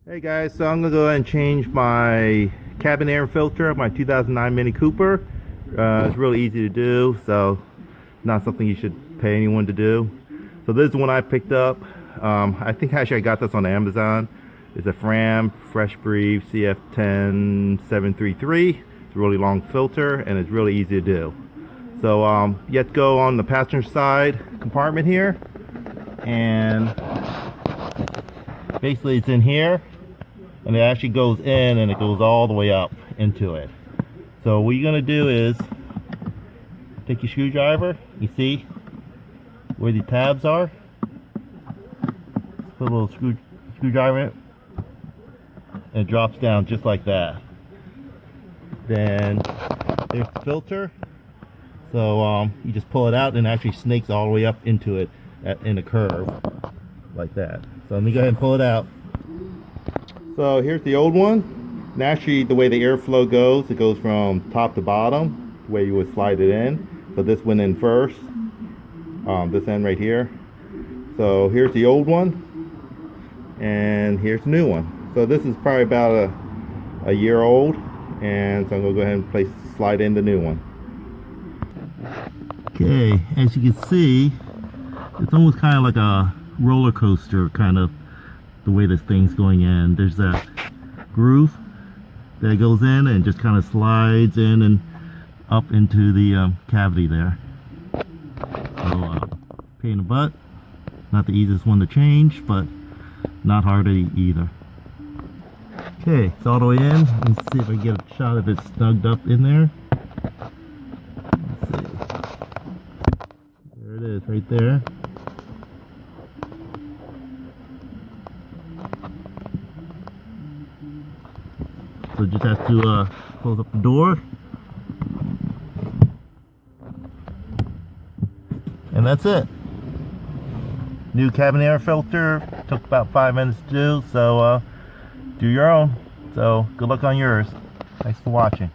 Hey guys, so I'm gonna go ahead and change my cabin air filter of my 2009 Mini Cooper. It's really easy to do, so not something you should pay anyone to do. So this is one I picked up. I think actually I got this on Amazon. It's a Fram Fresh Breathe CF10733. It's a really long filter and it's really easy to do. So you have to go on the passenger side compartment here, and basically it's in here. And it actually goes in and it goes all the way up into it. So what you're gonna do is take your screwdriver. You see where the tabs are? Put a little screwdriver in it, and it drops down just like that. Then there's the filter. So you just pull it out and it actually snakes all the way up into it in a curve like that. So let me go ahead and pull it out. So here's the old one. And actually the way the airflow goes, it goes from top to bottom, the way you would slide it in. So this went in first, this end right here. So here's the old one, and here's the new one. So this is probably about a year old, and so I'm gonna go ahead and slide in the new one. Okay, as you can see, it's almost kind of like a roller coaster, kind of the way this thing's going in. There's that groove that goes in and just kind of slides in and up into the cavity there. So pain in the butt, not the easiest one to change, but not hard either. Okay, it's all the way in. Let's see if I can get a shot of it snugged up in there. Let's see. There it is, right there. So just have to close up the door, and that's it. New cabin air filter, took about 5 minutes to do, so do your own. So good luck on yours. Thanks for watching.